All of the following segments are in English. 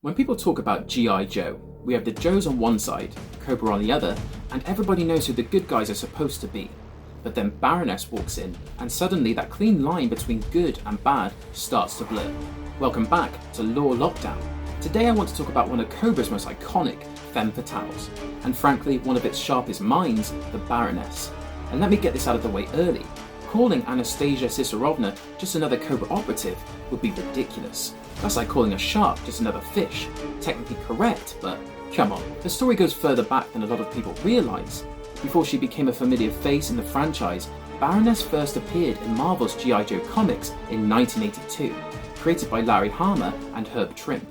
When people talk about G.I. Joe, we have the Joes on one side, Cobra on the other, and everybody knows who the good guys are supposed to be. But then Baroness walks in, and suddenly that clean line between good and bad starts to blur. Welcome back to Law Lockdown. Today I want to talk about one of Cobra's most iconic femme fatales, and frankly one of its sharpest minds, the Baroness. And let me get this out of the way early. Calling Anastasia Cisarovna just another Cobra operative would be ridiculous. That's like calling a shark just another fish. Technically correct, but come on. The story goes further back than a lot of people realise. Before she became a familiar face in the franchise, Baroness first appeared in Marvel's G.I. Joe comics in 1982, created by Larry Hama and Herb Trimpe.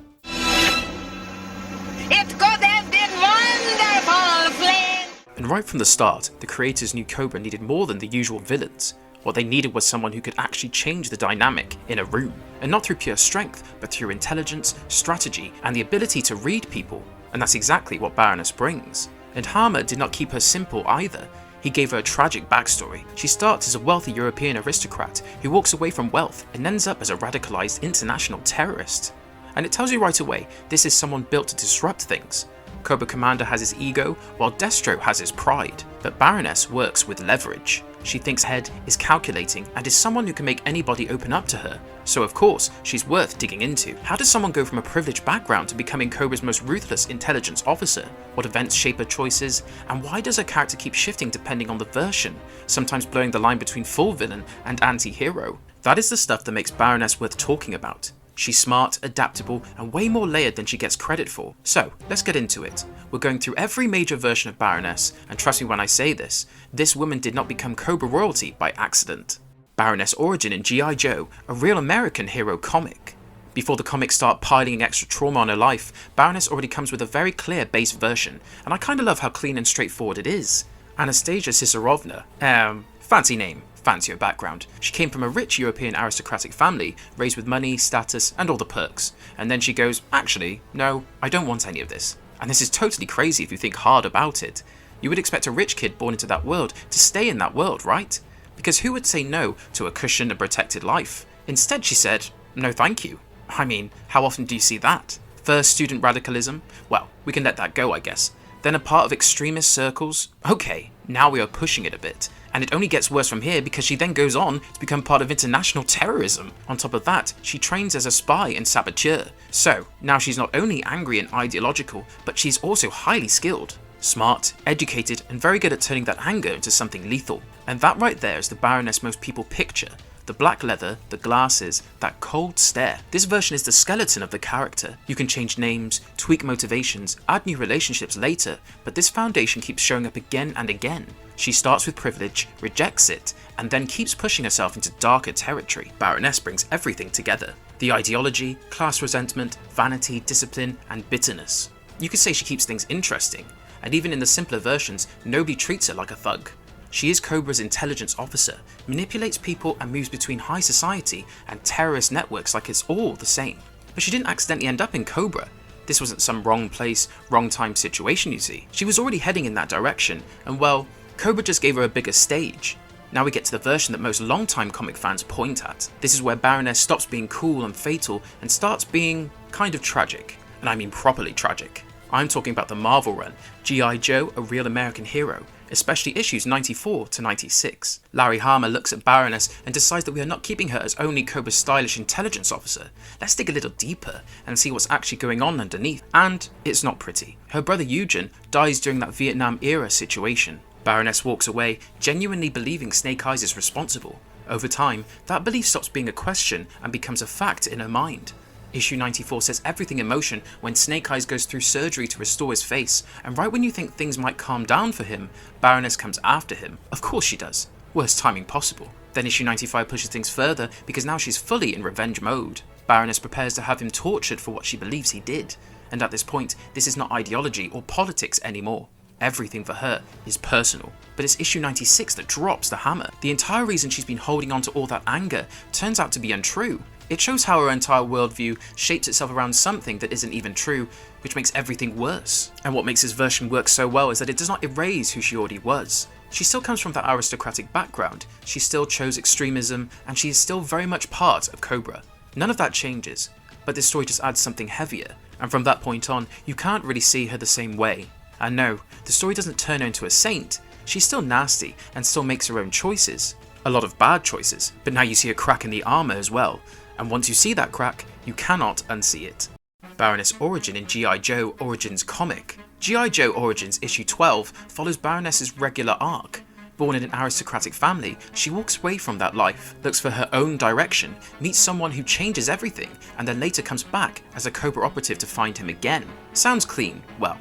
It could have been wonderful, Flynn! And right from the start, the creators knew Cobra needed more than the usual villains. What they needed was someone who could actually change the dynamic in a room, and not through pure strength, but through intelligence, strategy, and the ability to read people. And that's exactly what Baroness brings. And Hama did not keep her simple either. He gave her a tragic backstory. She starts as a wealthy European aristocrat who walks away from wealth and ends up as a radicalized international terrorist. And it tells you right away, this is someone built to disrupt things. Cobra Commander has his ego, while Destro has his pride. But Baroness works with leverage. She thinks ahead, is calculating, and is someone who can make anybody open up to her. So of course, she's worth digging into. How does someone go from a privileged background to becoming Cobra's most ruthless intelligence officer? What events shape her choices? And why does her character keep shifting depending on the version, sometimes blurring the line between full villain and anti-hero? That is the stuff that makes Baroness worth talking about. She's smart, adaptable, and way more layered than she gets credit for. So, let's get into it. We're going through every major version of Baroness, and trust me when I say this woman did not become Cobra royalty by accident. Baroness origin in G.I. Joe, a real American hero comic. Before the comics start piling extra trauma on her life, Baroness already comes with a very clear base version, and I kinda love how clean and straightforward it is. Anastasia Cisarovna, fancy name. Fancier background. She came from a rich European aristocratic family, raised with money, status, and all the perks. And then she goes, actually, no, I don't want any of this. And this is totally crazy if you think hard about it. You would expect a rich kid born into that world to stay in that world, right? Because who would say no to a cushioned and protected life? Instead she said, no thank you. I mean, how often do you see that? First student radicalism? Well, we can let that go I guess. Then a part of extremist circles? Okay, now we are pushing it a bit. And it only gets worse from here because she then goes on to become part of international terrorism. On top of that, she trains as a spy and saboteur. So, now she's not only angry and ideological, but she's also highly skilled. Smart, educated, and very good at turning that anger into something lethal. And that right there is the Baroness most people picture. The black leather, the glasses, that cold stare. This version is the skeleton of the character. You can change names, tweak motivations, add new relationships later, but this foundation keeps showing up again and again. She starts with privilege, rejects it, and then keeps pushing herself into darker territory. Baroness brings everything together. The ideology, class resentment, vanity, discipline, and bitterness. You could say she keeps things interesting, and even in the simpler versions, nobody treats her like a thug. She is Cobra's intelligence officer, manipulates people and moves between high society and terrorist networks like it's all the same. But she didn't accidentally end up in Cobra. This wasn't some wrong place, wrong time situation you see. She was already heading in that direction, and well, Cobra just gave her a bigger stage. Now we get to the version that most longtime comic fans point at. This is where Baroness stops being cool and fatal and starts being kind of tragic. And I mean properly tragic. I'm talking about the Marvel run, G.I. Joe, a real American hero, especially issues 94 to 96. Larry Hama looks at Baroness and decides that we are not keeping her as only Cobra's stylish intelligence officer. Let's dig a little deeper and see what's actually going on underneath. And it's not pretty. Her brother Eugen dies during that Vietnam era situation. Baroness walks away, genuinely believing Snake Eyes is responsible. Over time, that belief stops being a question and becomes a fact in her mind. Issue 94 says everything in motion when Snake Eyes goes through surgery to restore his face, and right when you think things might calm down for him, Baroness comes after him. Of course she does. Worst timing possible. Then issue 95 pushes things further because now she's fully in revenge mode. Baroness prepares to have him tortured for what she believes he did. And at this point, this is not ideology or politics anymore. Everything for her is personal. But it's issue 96 that drops the hammer. The entire reason she's been holding on to all that anger turns out to be untrue. It shows how her entire worldview shapes itself around something that isn't even true, which makes everything worse. And what makes this version work so well is that it does not erase who she already was. She still comes from that aristocratic background, she still chose extremism, and she is still very much part of Cobra. None of that changes, but this story just adds something heavier, and from that point on, you can't really see her the same way. And no, the story doesn't turn her into a saint. She's still nasty and still makes her own choices. A lot of bad choices, but now you see a crack in the armour as well, and once you see that crack, you cannot unsee it. Baroness Origin in G.I. Joe Origins comic. G.I. Joe Origins issue 12 follows Baroness's regular arc. Born in an aristocratic family, she walks away from that life, looks for her own direction, meets someone who changes everything, and then later comes back as a Cobra operative to find him again. Sounds clean, well,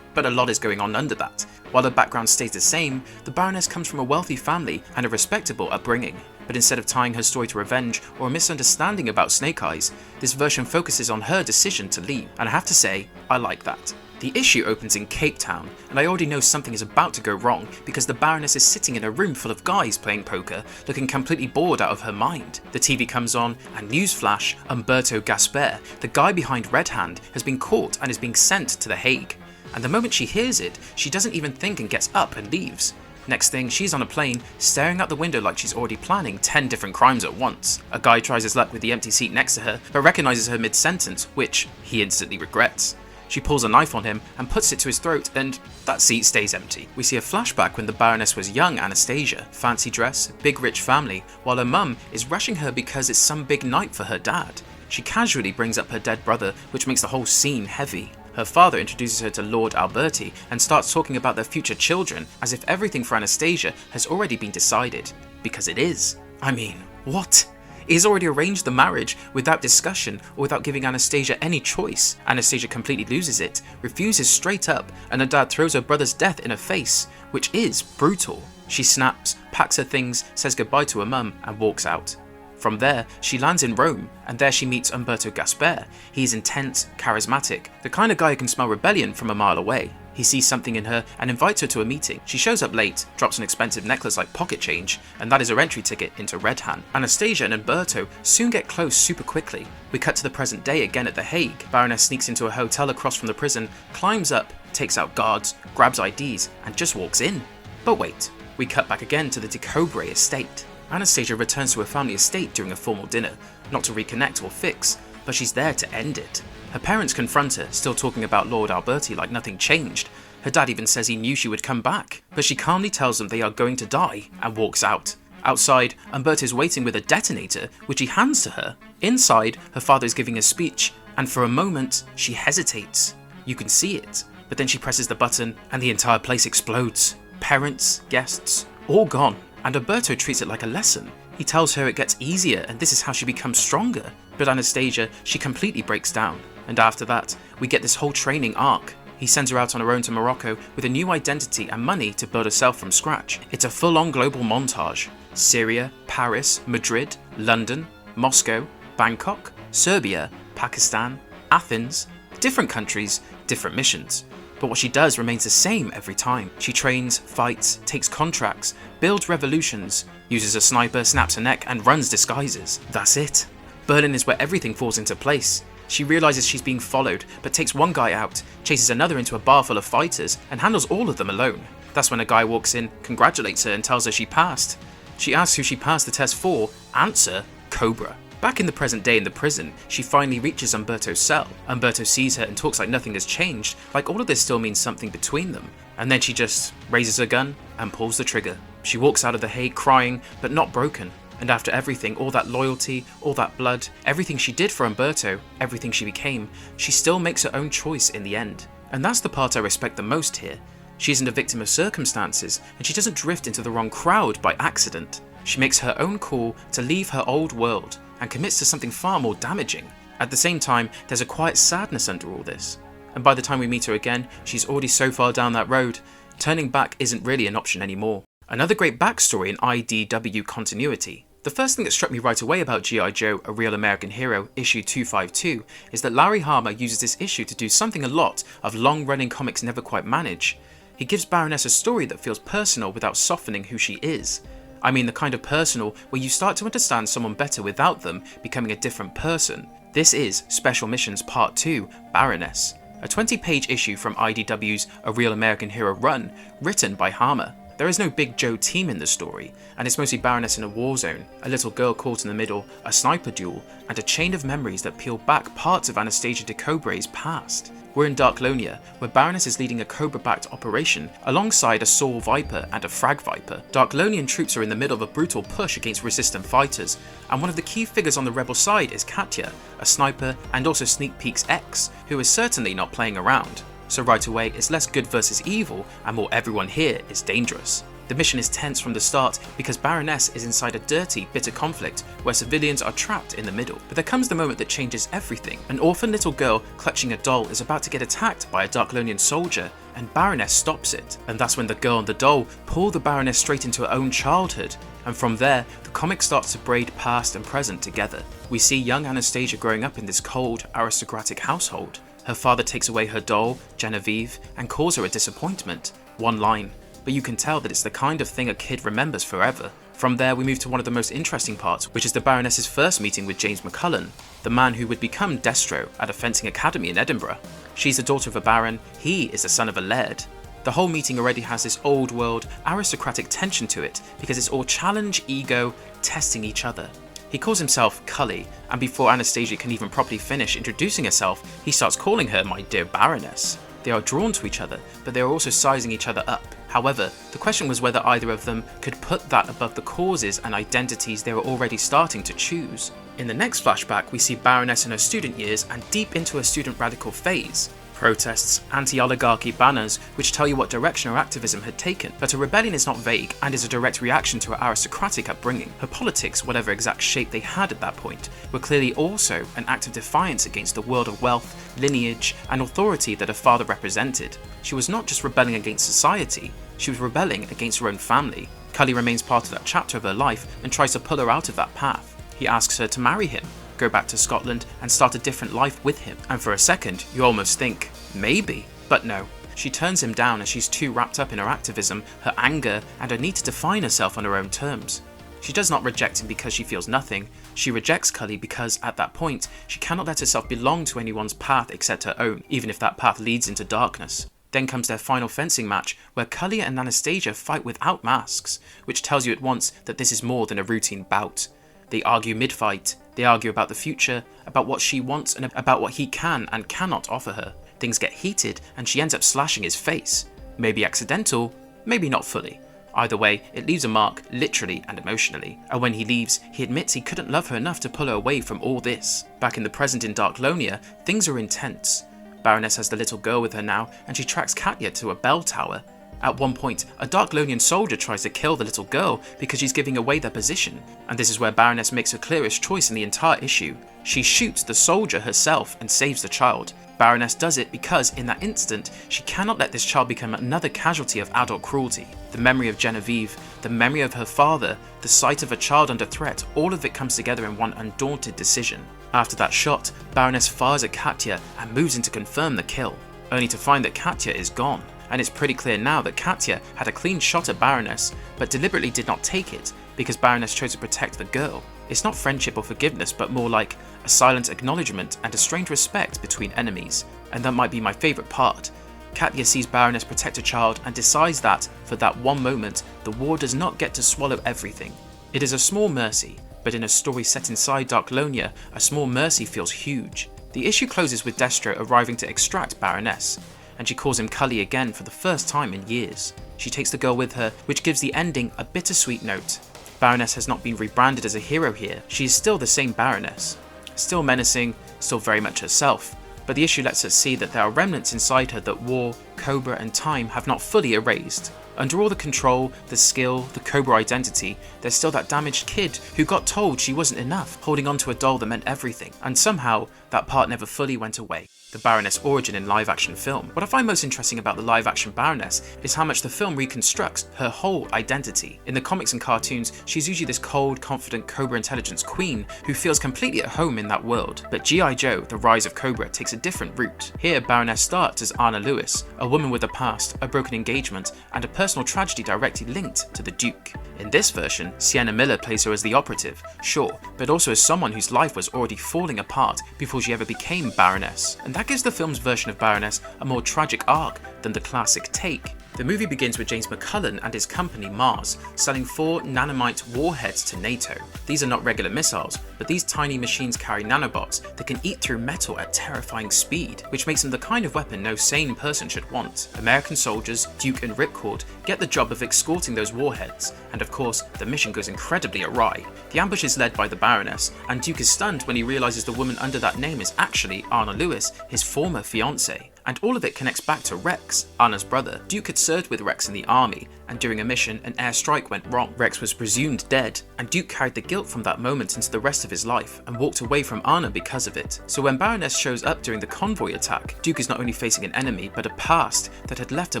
but a lot is going on under that. While her background stays the same, the Baroness comes from a wealthy family and a respectable upbringing. But instead of tying her story to revenge or a misunderstanding about Snake Eyes, this version focuses on her decision to leave, and I have to say, I like that. The issue opens in Cape Town, and I already know something is about to go wrong because the Baroness is sitting in a room full of guys playing poker, looking completely bored out of her mind. The TV comes on, and newsflash, Umberto Gasper, the guy behind Red Hand, has been caught and is being sent to The Hague. And the moment she hears it, she doesn't even think and gets up and leaves. Next thing, she's on a plane, staring out the window like she's already planning 10 different crimes at once. A guy tries his luck with the empty seat next to her, but recognises her mid-sentence, which he instantly regrets. She pulls a knife on him and puts it to his throat, and that seat stays empty. We see a flashback when the Baroness was young Anastasia, fancy dress, big rich family, while her mum is rushing her because it's some big night for her dad. She casually brings up her dead brother, which makes the whole scene heavy. Her father introduces her to Lord Alberti and starts talking about their future children as if everything for Anastasia has already been decided. Because it is. I mean, what? He's already arranged the marriage without discussion or without giving Anastasia any choice. Anastasia completely loses it, refuses straight up, and her dad throws her brother's death in her face, which is brutal. She snaps, packs her things, says goodbye to her mum, and walks out. From there, she lands in Rome, and there she meets Umberto Gasper. He's intense, charismatic, the kind of guy who can smell rebellion from a mile away. He sees something in her and invites her to a meeting. She shows up late, drops an expensive necklace like pocket change, and that is her entry ticket into Red Hand. Anastasia and Umberto soon get close super quickly. We cut to the present day again at The Hague. Baroness sneaks into a hotel across from the prison, climbs up, takes out guards, grabs IDs, and just walks in. But wait, we cut back again to the de Cobra estate. Anastasia returns to her family estate during a formal dinner, not to reconnect or fix, but she's there to end it. Her parents confront her, still talking about Lord Alberti like nothing changed. Her dad even says he knew she would come back, but she calmly tells them they are going to die and walks out. Outside, Umberto is waiting with a detonator, which he hands to her. Inside, her father is giving a speech, and for a moment, she hesitates. You can see it, but then she presses the button and the entire place explodes. Parents, guests, all gone. And Umberto treats it like a lesson. He tells her it gets easier and this is how she becomes stronger. But Anastasia, she completely breaks down. And after that, we get this whole training arc. He sends her out on her own to Morocco with a new identity and money to build herself from scratch. It's a full-on global montage. Syria, Paris, Madrid, London, Moscow, Bangkok, Serbia, Pakistan, Athens, different countries, different missions. But what she does remains the same every time. She trains, fights, takes contracts, builds revolutions, uses a sniper, snaps her neck, and runs disguises. That's it. Berlin is where everything falls into place. She realizes she's being followed, but takes one guy out, chases another into a bar full of fighters, and handles all of them alone. That's when a guy walks in, congratulates her, and tells her she passed. She asks who she passed the test for. Answer, Cobra. Back in the present day in the prison, she finally reaches Umberto's cell. Umberto sees her and talks like nothing has changed, like all of this still means something between them. And then she just raises her gun and pulls the trigger. She walks out of The Hague crying, but not broken. And after everything, all that loyalty, all that blood, everything she did for Umberto, everything she became, she still makes her own choice in the end. And that's the part I respect the most here. She isn't a victim of circumstances, and she doesn't drift into the wrong crowd by accident. She makes her own call to leave her old world, and commits to something far more damaging. At the same time, there's a quiet sadness under all this. And by the time we meet her again, she's already so far down that road, turning back isn't really an option anymore. Another great backstory in IDW continuity. The first thing that struck me right away about G.I. Joe, A Real American Hero, issue 252, is that Larry Hama uses this issue to do something a lot of long-running comics never quite manage. He gives Baroness a story that feels personal without softening who she is. I mean the kind of personal where you start to understand someone better without them becoming a different person. This is Special Missions Part 2, Baroness, a 20-page issue from IDW's A Real American Hero run, written by Hama. There is no Big Joe team in the story, and it's mostly Baroness in a war zone, a little girl caught in the middle, a sniper duel, and a chain of memories that peel back parts of Anastasia Cobre's past. We're in Darklonia, where Baroness is leading a Cobra-backed operation alongside a Saw Viper and a Frag Viper. Darklonian troops are in the middle of a brutal push against resistant fighters, and one of the key figures on the rebel side is Katya, a sniper and also Sneak Peek's ex, who is certainly not playing around. So right away, it's less good versus evil, and more everyone here is dangerous. The mission is tense from the start because Baroness is inside a dirty, bitter conflict where civilians are trapped in the middle. But there comes the moment that changes everything. An orphan little girl clutching a doll is about to get attacked by a Darklonian soldier, and Baroness stops it. And that's when the girl and the doll pull the Baroness straight into her own childhood. And from there, the comic starts to braid past and present together. We see young Anastasia growing up in this cold, aristocratic household. Her father takes away her doll, Genevieve, and calls her a disappointment. One line. But you can tell that it's the kind of thing a kid remembers forever. From there we move to one of the most interesting parts, which is the Baroness's first meeting with James McCullen, the man who would become Destro at a fencing academy in Edinburgh. She's the daughter of a baron, he is the son of a laird. The whole meeting already has this old world, aristocratic tension to it, because it's all challenge, ego, testing each other. He calls himself Cully, and before Anastasia can even properly finish introducing herself, he starts calling her my dear Baroness. They are drawn to each other, but they are also sizing each other up. However, the question was whether either of them could put that above the causes and identities they were already starting to choose. In the next flashback, we see Baroness in her student years and deep into her student radical phase. Protests, anti-oligarchy banners, which tell you what direction her activism had taken, but her rebellion is not vague and is a direct reaction to her aristocratic upbringing. Her politics, whatever exact shape they had at that point, were clearly also an act of defiance against the world of wealth, lineage, and authority that her father represented. She was not just rebelling against society, she was rebelling against her own family. Cully remains part of that chapter of her life and tries to pull her out of that path. He asks her to marry him, go back to Scotland and start a different life with him. And for a second, you almost think, maybe. But no. She turns him down as she's too wrapped up in her activism, her anger, and her need to define herself on her own terms. She does not reject him because she feels nothing. She rejects Cully because, at that point, she cannot let herself belong to anyone's path except her own, even if that path leads into darkness. Then comes their final fencing match, where Cully and Anastasia fight without masks, which tells you at once that this is more than a routine bout. They argue mid-fight, they argue about the future, about what she wants and about what he can and cannot offer her. Things get heated and she ends up slashing his face. Maybe accidental, maybe not fully. Either way, it leaves a mark, literally and emotionally. And when he leaves, he admits he couldn't love her enough to pull her away from all this. Back in the present in Darklonia, things are intense. Baroness has the little girl with her now, and she tracks Katya to a bell tower. At one point, a Darklonian soldier tries to kill the little girl because she's giving away their position, and this is where Baroness makes her clearest choice in the entire issue. She shoots the soldier herself and saves the child. Baroness does it because, in that instant, she cannot let this child become another casualty of adult cruelty. The memory of Genevieve, the memory of her father, the sight of a child under threat, all of it comes together in one undaunted decision. After that shot, Baroness fires at Katya and moves in to confirm the kill, only to find that Katya is gone. And it's pretty clear now that Katya had a clean shot at Baroness, but deliberately did not take it, because Baroness chose to protect the girl. It's not friendship or forgiveness, but more like a silent acknowledgement and a strange respect between enemies. And that might be my favourite part. Katya sees Baroness protect a child and decides that, for that one moment, the war does not get to swallow everything. It is a small mercy, but in a story set inside Darklonia, a small mercy feels huge. The issue closes with Destro arriving to extract Baroness, and she calls him Cully again for the first time in years. She takes the girl with her, which gives the ending a bittersweet note. Baroness has not been rebranded as a hero here, she is still the same Baroness. Still menacing, still very much herself, but the issue lets us see that there are remnants inside her that war, Cobra and time have not fully erased. Under all the control, the skill, the Cobra identity, there's still that damaged kid who got told she wasn't enough, holding on to a doll that meant everything, and somehow that part never fully went away. The Baroness origin in live-action film. What I find most interesting about the live-action Baroness is how much the film reconstructs her whole identity. In the comics and cartoons, she's usually this cold, confident Cobra intelligence queen who feels completely at home in that world. But G.I. Joe, The Rise of Cobra, takes a different route. Here, Baroness starts as Anna Lewis, a woman with a past, a broken engagement, and a personal tragedy directly linked to the Duke. In this version, Sienna Miller plays her as the operative, sure, but also as someone whose life was already falling apart before she ever became Baroness. And that gives the film's version of Baroness a more tragic arc than the classic take. The movie begins with James McCullen and his company Mars selling 4 nanomite warheads to NATO. These are not regular missiles, but these tiny machines carry nanobots that can eat through metal at terrifying speed, which makes them the kind of weapon no sane person should want. American soldiers, Duke and Ripcord, get the job of escorting those warheads, and of course, the mission goes incredibly awry. The ambush is led by the Baroness, and Duke is stunned when he realizes the woman under that name is actually Anna Lewis, his former fiancée. And all of it connects back to Rex, Anna's brother. Duke had served with Rex in the army, and during a mission, an airstrike went wrong. Rex was presumed dead, and Duke carried the guilt from that moment into the rest of his life, and walked away from Anna because of it. So when Baroness shows up during the convoy attack, Duke is not only facing an enemy, but a past that had left a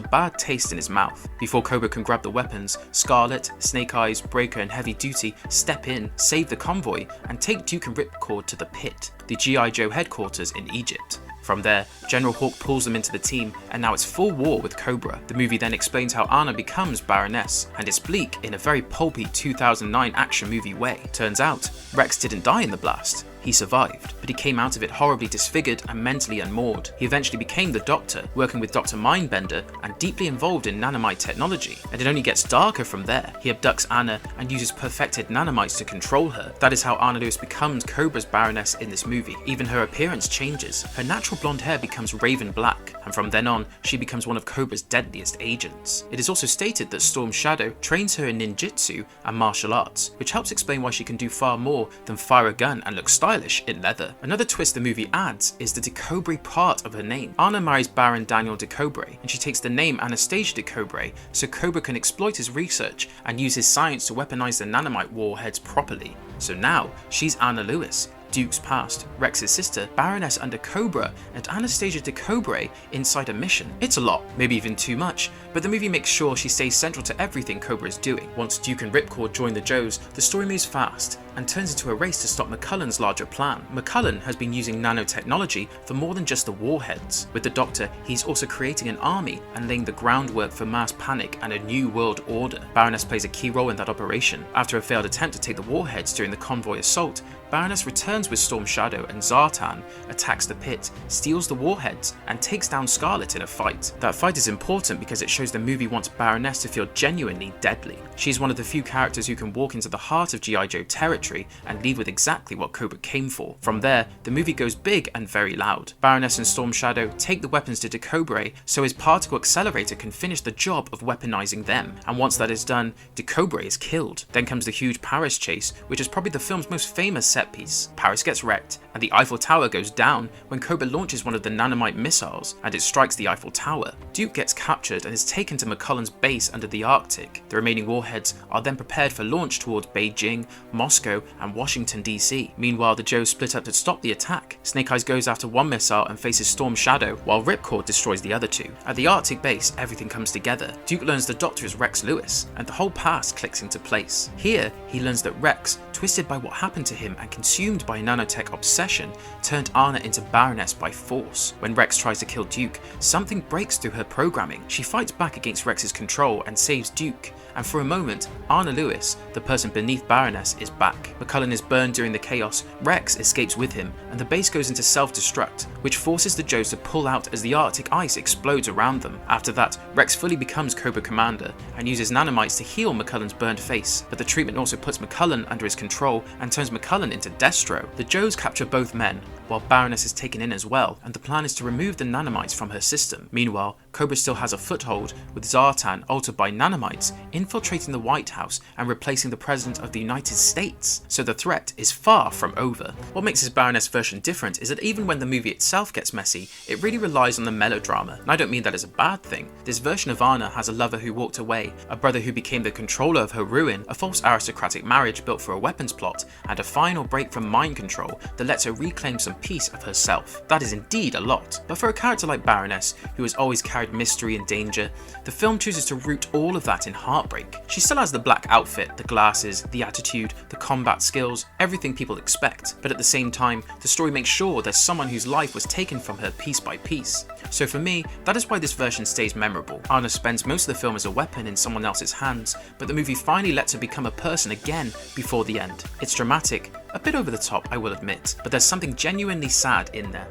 bad taste in his mouth. Before Cobra can grab the weapons, Scarlet, Snake Eyes, Breaker, and Heavy Duty step in, save the convoy, and take Duke and Ripcord to the pit, the G.I. Joe headquarters in Egypt. From there, General Hawk pulls them into the team, and now it's full war with Cobra. The movie then explains how Anna becomes Baroness, and it's bleak in a very pulpy 2009 action movie way. Turns out, Rex didn't die in the blast. He survived, but he came out of it horribly disfigured and mentally unmoored. He eventually became the Doctor, working with Dr. Mindbender and deeply involved in nanomite technology, and it only gets darker from there. He abducts Anna and uses perfected nanomites to control her. That is how Anna Lewis becomes Cobra's Baroness in this movie. Even her appearance changes. Her natural blonde hair becomes raven black, and from then on, she becomes one of Cobra's deadliest agents. It is also stated that Storm Shadow trains her in ninjutsu and martial arts, which helps explain why she can do far more than fire a gun and look stylish in leather. Another twist the movie adds is the DeCobra part of her name. Anna marries Baron Daniel DeCobra, and she takes the name Anastasia DeCobra so Cobra can exploit his research and use his science to weaponize the nanomite warheads properly. So now, she's Anna Lewis, Duke's past, Rex's sister, Baroness under Cobra, and Anastasia DeCobra inside a mission. It's a lot, maybe even too much, but the movie makes sure she stays central to everything Cobra is doing. Once Duke and Ripcord join the Joes, the story moves fast and turns into a race to stop McCullen's larger plan. McCullen has been using nanotechnology for more than just the warheads. With the Doctor, he's also creating an army and laying the groundwork for mass panic and a new world order. Baroness plays a key role in that operation. After a failed attempt to take the warheads during the convoy assault, Baroness returns with Storm Shadow, and Zartan attacks the pit, steals the warheads, and takes down Scarlet in a fight. That fight is important because it shows the movie wants Baroness to feel genuinely deadly. She's one of the few characters who can walk into the heart of G.I. Joe territory and leave with exactly what Cobra came for. From there, the movie goes big and very loud. Baroness and Storm Shadow take the weapons to DeCobra so his particle accelerator can finish the job of weaponizing them, and once that is done, DeCobra is killed. Then comes the huge Paris chase, which is probably the film's most famous set piece. Paris gets wrecked, and the Eiffel Tower goes down when Cobra launches one of the nanomite missiles, and it strikes the Eiffel Tower. Duke gets captured and is taken to McCullen's base under the Arctic. The remaining warheads are then prepared for launch towards Beijing, Moscow, and Washington DC. Meanwhile, the Joes split up to stop the attack. Snake Eyes goes after one missile and faces Storm Shadow, while Ripcord destroys the other two. At the Arctic base, everything comes together. Duke learns the Doctor is Rex Lewis, and the whole past clicks into place. Here, he learns that Rex, twisted by what happened to him and consumed by nanotech obsession, turned Anna into Baroness by force. When Rex tries to kill Duke, something breaks through her programming. She fights back against Rex's control and saves Duke, and for a moment, Anna Lewis, the person beneath Baroness, is back. McCullen is burned during the chaos, Rex escapes with him, and the base goes into self-destruct, which forces the Joes to pull out as the Arctic ice explodes around them. After that, Rex fully becomes Cobra Commander and uses nanomites to heal McCullen's burned face, but the treatment also puts McCullen under his control and turns McCullen into Destro. The Joes capture both men, while Baroness is taken in as well, and the plan is to remove the nanomites from her system. Meanwhile, Cobra still has a foothold, with Zartan, altered by nanomites, infiltrating the White House and replacing the President of the United States, so the threat is far from over. What makes this Baroness version different is that even when the movie itself gets messy, it really relies on the melodrama, and I don't mean that as a bad thing. This version of Anna has a lover who walked away, a brother who became the controller of her ruin, a false aristocratic marriage built for a weapons plot, and a final break from mind control that lets her reclaim some piece of herself. That is indeed a lot, but for a character like Baroness, who has always carried mystery and danger, the film chooses to root all of that in heartbreak. She still has the black outfit, the glasses, the attitude, the combat skills, everything people expect, but at the same time, the story makes sure there's someone whose life was taken from her piece by piece. So for me, that is why this version stays memorable. Anna spends most of the film as a weapon in someone else's hands, but the movie finally lets her become a person again before the end. It's dramatic, a bit over the top, I will admit, but there's something genuinely sad in there.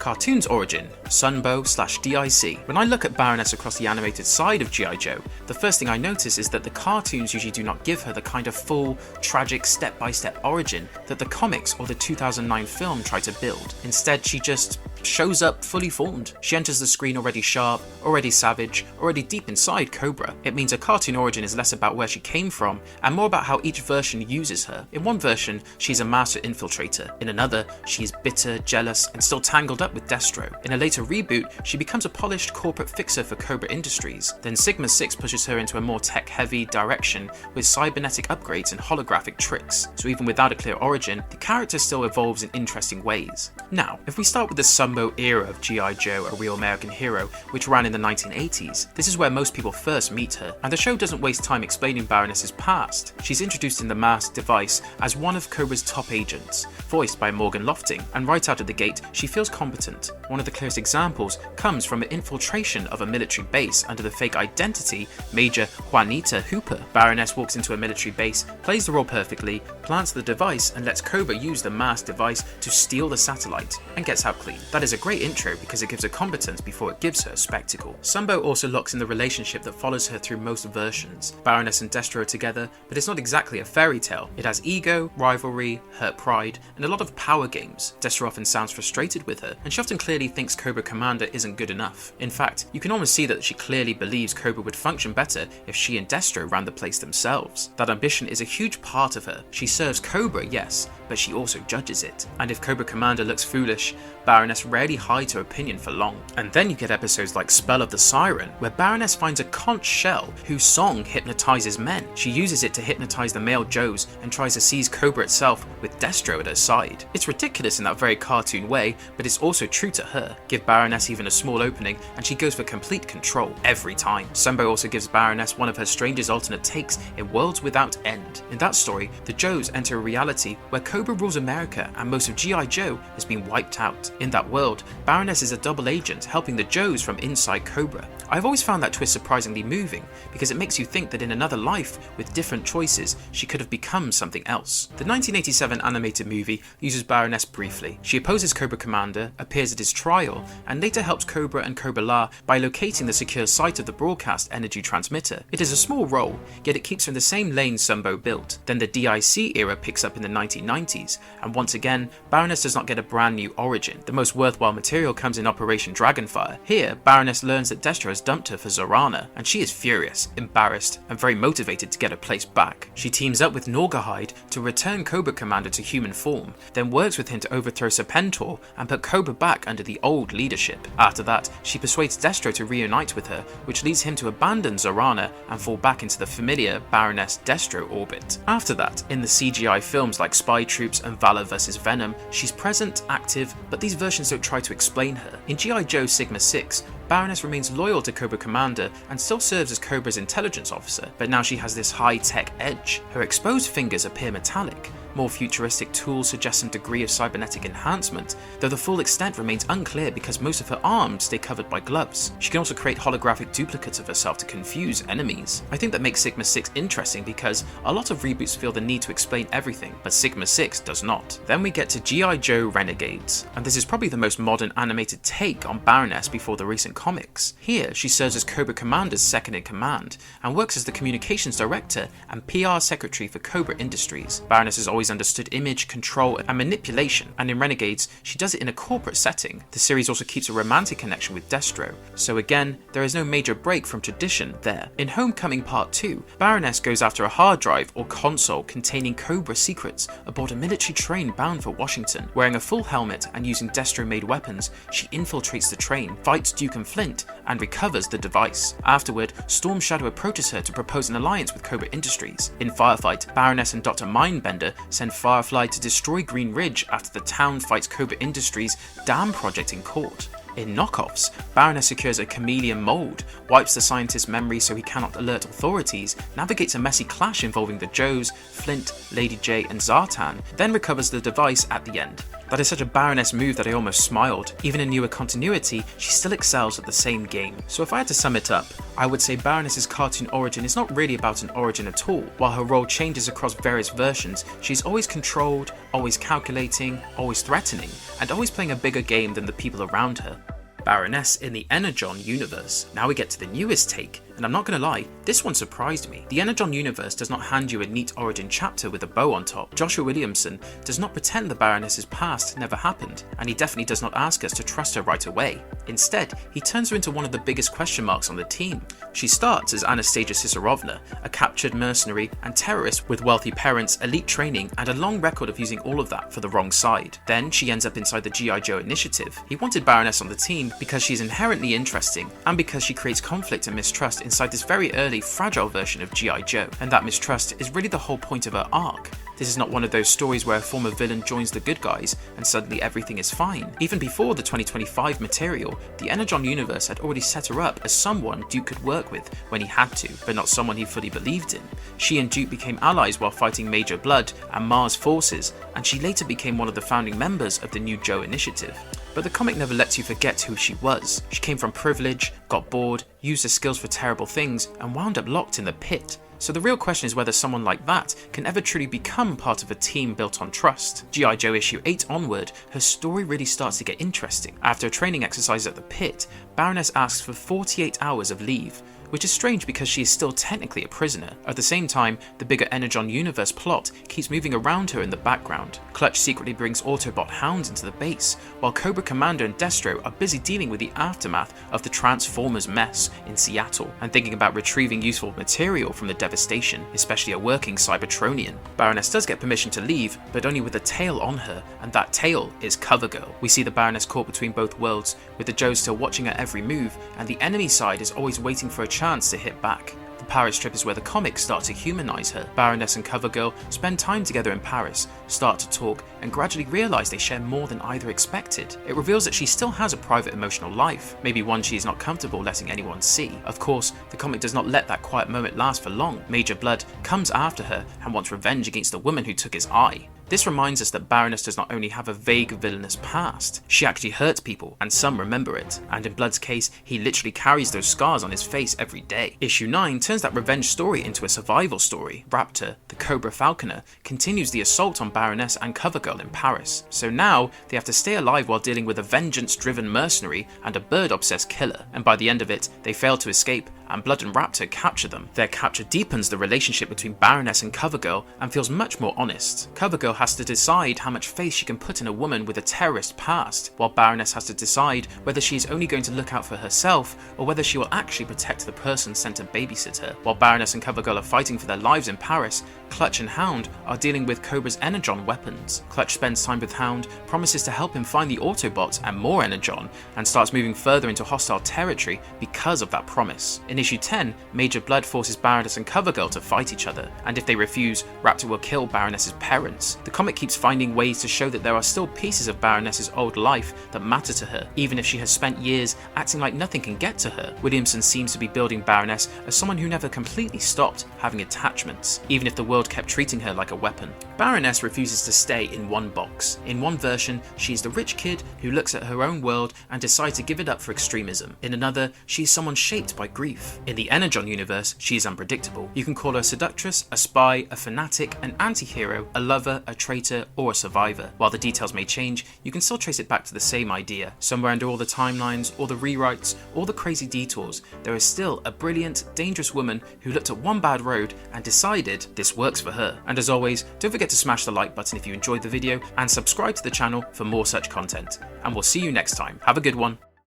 cartoon's origin, Sunbow/DIC. When I look at Baroness across the animated side of G.I. Joe, the first thing I notice is that the cartoons usually do not give her the kind of full, tragic, step-by-step origin that the comics or the 2009 film try to build. Instead, she just shows up fully formed. She enters the screen already sharp, already savage, already deep inside Cobra. It means her cartoon origin is less about where she came from and more about how each version uses her. In one version, she's a master infiltrator. In another, she is bitter, jealous, and still tangled up with Destro. In a later reboot, she becomes a polished corporate fixer for Cobra Industries. Then Sigma 6 pushes her into a more tech-heavy direction with cybernetic upgrades and holographic tricks. So even without a clear origin, the character still evolves in interesting ways. Now, if we start with the Sunbow era of G.I. Joe, a real American hero, which ran in the 1980s, this is where most people first meet her, and the show doesn't waste time explaining Baroness's past. She's introduced in The Masked Device as one of Cobra's top agents, voiced by Morgan Lofting, and right out of the gate, she feels competent. One of the clearest examples comes from an infiltration of a military base under the fake identity Major Juanita Hooper. Baroness walks into a military base, plays the role perfectly, plants the device, and lets Cobra use the Masked Device to steal the satellite, and gets out clean. That is a great intro because it gives her competence before it gives her a spectacle. Sunbow also locks in the relationship that follows her through most versions. Baroness and Destro are together, but it's not exactly a fairy tale. It has ego, rivalry, hurt pride, and a lot of power games. Destro often sounds frustrated with her, and she often clearly thinks Cobra Commander isn't good enough. In fact, you can almost see that she clearly believes Cobra would function better if she and Destro ran the place themselves. That ambition is a huge part of her. She serves Cobra, yes, but she also judges it. And if Cobra Commander looks foolish, Baroness rarely hides her opinion for long. And then you get episodes like Spell of the Siren, where Baroness finds a conch shell whose song hypnotizes men. She uses it to hypnotize the male Joes and tries to seize Cobra itself with Destro at her side. It's ridiculous in that very cartoon way, but it's also true to her. Give Baroness even a small opening and she goes for complete control every time. Sunbow also gives Baroness one of her strangest alternate takes in Worlds Without End. In that story, the Joes enter a reality where Cobra rules America and most of G.I. Joe has been wiped out. In that world, Baroness is a double agent helping the Joes from inside Cobra. I've always found that twist surprisingly moving because it makes you think that in another life with different choices she could have become something else. The 1987 animated movie uses Baroness briefly. She opposes Cobra Commander, appears at his trial, and later helps Cobra and Cobra La by locating the secure site of the broadcast energy transmitter. It is a small role, yet it keeps her in the same lane Sunbow built. Then the DIC era picks up in the 1990s, and once again, Baroness does not get a brand new origin. The most worthwhile material comes in Operation Dragonfire. Here, Baroness learns that Destro has dumped her for Zorana, and she is furious, embarrassed, and very motivated to get her place back. She teams up with Norgahide to return Cobra Commander to human form, then works with him to overthrow Serpentor and put Cobra back under the old leadership. After that, she persuades Destro to reunite with her, which leads him to abandon Zorana and fall back into the familiar Baroness-Destro orbit. After that, in the CGI films like Spy Troops and Valor vs. Venom, she's present, active, but these versions don't try to explain her. In G.I. Joe Sigma 6, Baroness remains loyal to Cobra Commander and still serves as Cobra's intelligence officer, but now she has this high-tech edge. Her exposed fingers appear metallic. More futuristic tools suggest some degree of cybernetic enhancement, though the full extent remains unclear because most of her arms stay covered by gloves. She can also create holographic duplicates of herself to confuse enemies. I think that makes Sigma 6 interesting because a lot of reboots feel the need to explain everything, but Sigma 6 does not. Then we get to G.I. Joe Renegades, and this is probably the most modern animated take on Baroness before the recent comics. Here, she serves as Cobra Commander's second-in-command and works as the communications director and PR secretary for Cobra Industries. Baroness has always understood image, control, and manipulation, and in Renegades, she does it in a corporate setting. The series also keeps a romantic connection with Destro, so again, there is no major break from tradition there. In Homecoming Part 2, Baroness goes after a hard drive or console containing Cobra secrets aboard a military train bound for Washington. Wearing a full helmet and using Destro-made weapons, she infiltrates the train, fights Duke and Flint, and recovers the device. Afterward, Storm Shadow approaches her to propose an alliance with Cobra Industries. In Firefight, Baroness and Dr. Mindbender send Firefly to destroy Green Ridge after the town fights Cobra Industries' dam project in court. In knockoffs, Baroness secures a chameleon mold, wipes the scientist's memory so he cannot alert authorities, navigates a messy clash involving the Joes, Flint, Lady J and Zartan, then recovers the device at the end. That is such a Baroness move that I almost smiled. Even in newer continuity, she still excels at the same game. So if I had to sum it up, I would say Baroness's cartoon origin is not really about an origin at all. While her role changes across various versions, she's always controlled, always calculating, always threatening, and always playing a bigger game than the people around her. Baroness in the Energon Universe. Now we get to the newest take, and I'm not gonna lie, this one surprised me. The Energon Universe does not hand you a neat origin chapter with a bow on top. Joshua Williamson does not pretend the Baroness's past never happened, and he definitely does not ask us to trust her right away. Instead, he turns her into one of the biggest question marks on the team. She starts as Anastasia Cisarovna, a captured mercenary and terrorist with wealthy parents, elite training, and a long record of using all of that for the wrong side. Then she ends up inside the G.I. Joe initiative. He wanted Baroness on the team because she's inherently interesting, and because she creates conflict and mistrust inside this very early, fragile version of G.I. Joe, and that mistrust is really the whole point of her arc. This is not one of those stories where a former villain joins the good guys and suddenly everything is fine. Even before the 2025 material, the Energon Universe had already set her up as someone Duke could work with when he had to, but not someone he fully believed in. She and Duke became allies while fighting Major Blood and Mars forces, and she later became one of the founding members of the new Joe Initiative. But the comic never lets you forget who she was. She came from privilege, got bored, used her skills for terrible things, and wound up locked in the pit. So the real question is whether someone like that can ever truly become part of a team built on trust. G.I. Joe issue 8 onward, her story really starts to get interesting. After a training exercise at the pit, Baroness asks for 48 hours of leave, which is strange because she is still technically a prisoner. At the same time, the bigger Energon Universe plot keeps moving around her in the background. Clutch secretly brings Autobot hounds into the base, while Cobra Commander and Destro are busy dealing with the aftermath of the Transformers mess in Seattle, and thinking about retrieving useful material from the devastation, especially a working Cybertronian. Baroness does get permission to leave, but only with a tail on her, and that tail is CoverGirl. We see the Baroness caught between both worlds, with the Joes still watching her every move, and the enemy side is always waiting for a chance to hit back. The Paris trip is where the comics start to humanize her. Baroness and CoverGirl spend time together in Paris, start to talk, and gradually realize they share more than either expected. It reveals that she still has a private emotional life, maybe one she is not comfortable letting anyone see. Of course, the comic does not let that quiet moment last for long. Major Blood comes after her and wants revenge against the woman who took his eye. This reminds us that Baroness does not only have a vague villainous past, she actually hurts people, and some remember it, and in Blood's case, he literally carries those scars on his face every day. Issue 9 turns that revenge story into a survival story. Raptor, the Cobra Falconer, continues the assault on Baroness and CoverGirl in Paris, so now they have to stay alive while dealing with a vengeance-driven mercenary and a bird-obsessed killer, and by the end of it, they fail to escape, and Blood and Raptor capture them. Their capture deepens the relationship between Baroness and CoverGirl and feels much more honest. CoverGirl has to decide how much faith she can put in a woman with a terrorist past, while Baroness has to decide whether she is only going to look out for herself or whether she will actually protect the person sent to babysit her. While Baroness and CoverGirl are fighting for their lives in Paris, Clutch and Hound are dealing with Cobra's Energon weapons. Clutch spends time with Hound, promises to help him find the Autobots and more Energon, and starts moving further into hostile territory because of that promise. In issue 10, Major Blood forces Baroness and CoverGirl to fight each other, and if they refuse, Raptor will kill Baroness's parents. The comic keeps finding ways to show that there are still pieces of Baroness's old life that matter to her, even if she has spent years acting like nothing can get to her. Williamson seems to be building Baroness as someone who never completely stopped having attachments, even if the world kept treating her like a weapon. Baroness refuses to stay in one box. In one version, she is the rich kid who looks at her own world and decides to give it up for extremism. In another, she is someone shaped by grief. In the Energon universe, she is unpredictable. You can call her a seductress, a spy, a fanatic, an anti-hero, a lover, a traitor, or a survivor. While the details may change, you can still trace it back to the same idea. Somewhere under all the timelines, all the rewrites, all the crazy detours, there is still a brilliant, dangerous woman who looked at one bad road and decided this works for her. And as always, don't forget to smash the like button if you enjoyed the video and subscribe to the channel for more such content. And we'll see you next time. Have a good one.